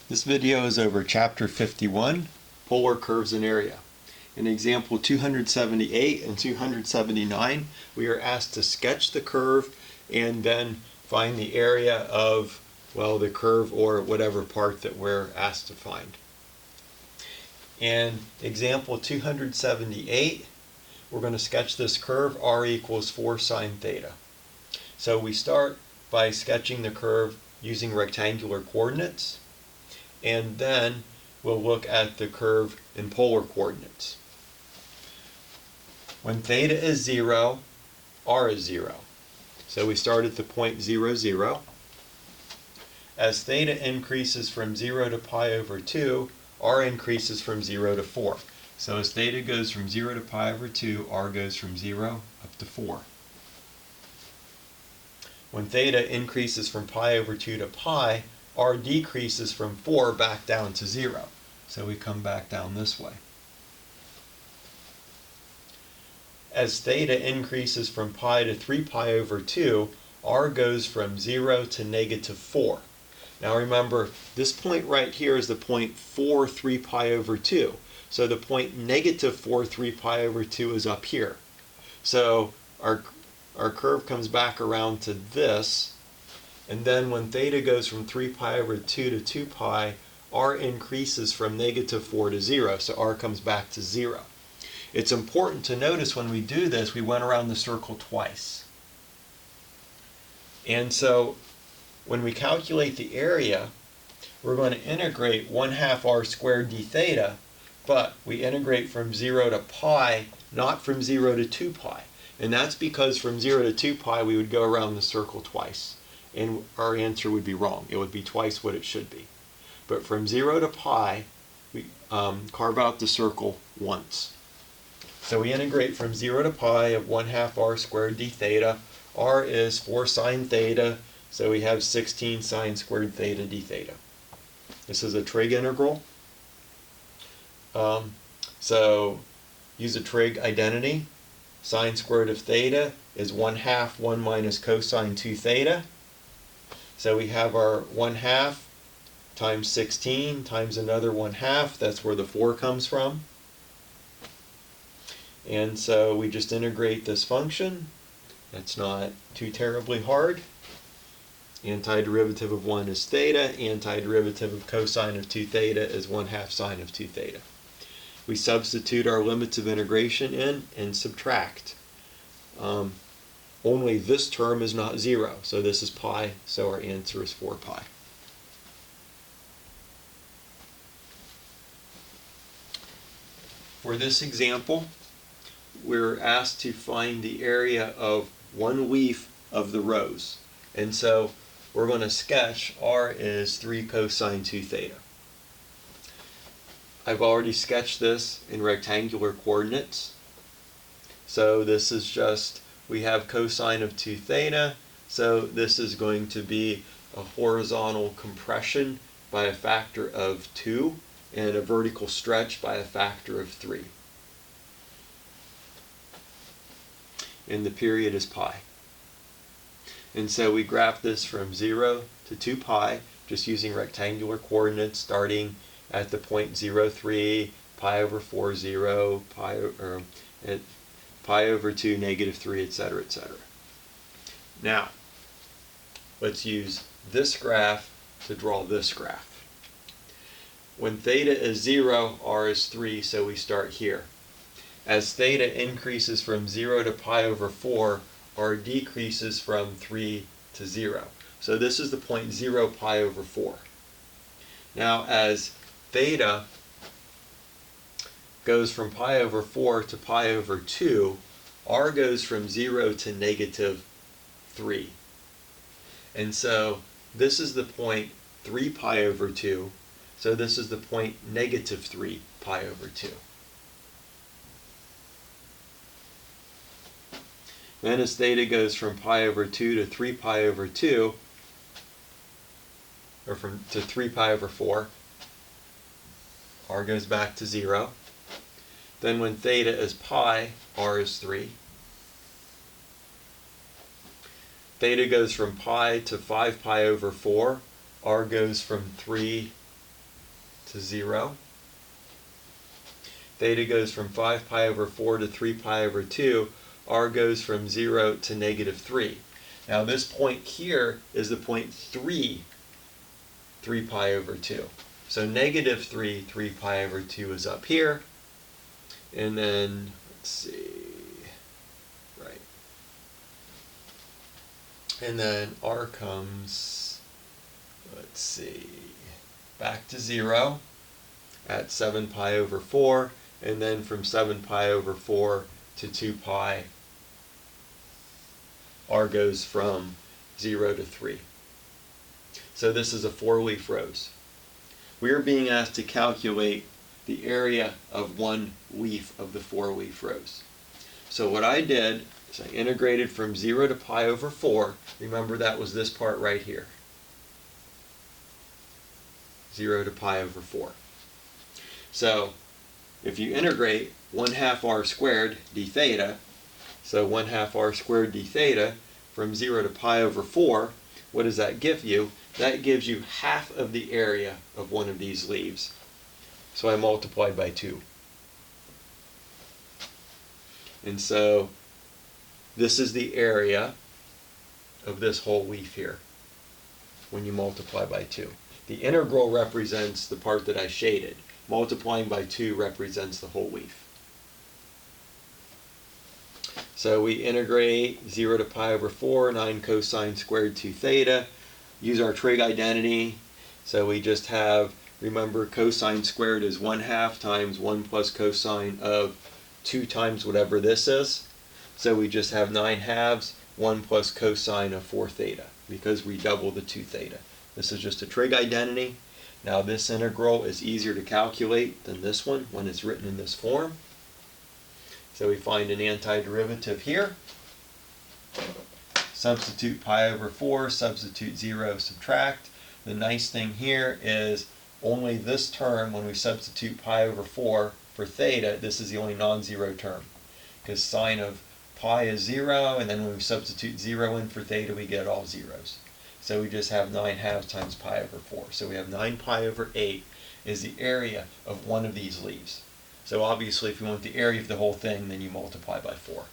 This video is over Chapter 51, Polar Curves and Area. In example 278 and 279, we are asked to sketch the curve and then find the area of, well, the curve or whatever part that we're asked to find. In example 278, we're going to sketch this curve, r equals 4 sine theta. So we start by sketching the curve using rectangular coordinates, and then we'll look at the curve in polar coordinates. When theta is 0, r is 0. So we start at the point 0, 0. As theta increases from 0 to pi over 2, r increases from 0 to 4. So as theta goes from 0 to pi over 2, r goes from 0 up to 4. When theta increases from pi over 2 to pi, r decreases from 4 back down to 0. So we come back down this way. As theta increases from pi to 3 pi over 2, r goes from 0 to negative 4. Now remember, this point right here is the point 4, 3 pi over 2. So the point negative 4, 3 pi over 2 is up here. So our curve comes back around to this, and then when theta goes from 3 pi over 2 to 2 pi, r increases from negative 4 to 0, so r comes back to 0. It's important to notice when we do this, we went around the circle twice. And so when we calculate the area, we're going to integrate 1/2 r squared d theta, but we integrate from 0 to pi, not from 0 to 2 pi. And that's because from 0 to 2 pi we would go around the circle twice. And our answer would be wrong. It would be twice what it should be. But from 0 to pi, we carve out the circle once. So we integrate from 0 to pi of 1/2 r squared d theta. R is 4 sine theta, so we have 16 sine squared theta d theta. This is a trig integral. So use a trig identity. Sine squared of theta is 1/2 1 minus cosine 2 theta. So we have our 1/2 times 16 times another 1/2. That's where the 4 comes from. And so we just integrate this function. That's not too terribly hard. Antiderivative of 1 is theta. Antiderivative of cosine of 2 theta is 1/2 sine of 2 theta. We substitute our limits of integration in and subtract. Only this term is not 0, so this is pi, so our answer is 4 pi. For this example, we're asked to find the area of one leaf of the rose. And so we're going to sketch r is 3 cosine 2 theta. I've already sketched this in rectangular coordinates. So this is just, we have cosine of 2 theta, so this is going to be a horizontal compression by a factor of 2 and a vertical stretch by a factor of 3. And the period is pi. And so we graph this from 0 to 2 pi, just using rectangular coordinates, starting at the point 0, 3, pi over 4, 0, pi over 2, negative 3, etc., etc. Now, let's use this graph to draw this graph. When theta is 0, r is 3, so we start here. As theta increases from 0 to pi over 4, r decreases from 3 to 0. So this is the point 0 pi over 4. Now as theta goes from pi over 4 to pi over 2, r goes from 0 to negative 3. And so this is the point 3 pi over 2, so this is the point negative 3 pi over 2. Then as theta goes from pi over 2 to 3 pi over 2, or to 3 pi over 4, r goes back to 0. Then when theta is pi, r is 3. Theta goes from pi to 5 pi over 4. R goes from 3 to 0. Theta goes from 5 pi over 4 to 3 pi over 2. R goes from 0 to negative 3. Now this point here is the point 3 pi over 2. So negative 3 pi over 2 is up here. And then, let's see, right. And then R comes, let's see, back to 0 at 7 pi over 4. And then from 7 pi over 4 to 2 pi, R goes from 0 to 3. So this is a 4-leaf rose. We are being asked to calculate the area of one leaf of the 4-leaf rose. So what I did is I integrated from 0 to pi over 4. Remember that was this part right here. 0 to pi over 4. So if you integrate 1/2 r squared d theta, so 1/2 r squared d theta from 0 to pi over 4, what does that give you? That gives you half of the area of one of these leaves. So I multiplied by 2. And so this is the area of this whole leaf here when you multiply by 2. The integral represents the part that I shaded. Multiplying by 2 represents the whole leaf. So we integrate 0 to pi over 4, 9 cosine squared 2 theta. Use our trig identity. So we just have, remember, cosine squared is 1/2 times 1 plus cosine of 2 times whatever this is. So we just have 9/2, 1 plus cosine of 4 theta, because we double the 2 theta. This is just a trig identity. Now this integral is easier to calculate than this one when it's written in this form. So we find an antiderivative here. Substitute pi over 4, substitute 0, subtract. The nice thing here is only this term, when we substitute pi over 4 for theta, this is the only non-zero term. Because sine of pi is 0, and then when we substitute 0 in for theta, we get all zeros. So we just have 9/2 times pi over 4. So we have 9 pi over 8 is the area of one of these leaves. So obviously if you want the area of the whole thing, then you multiply by 4.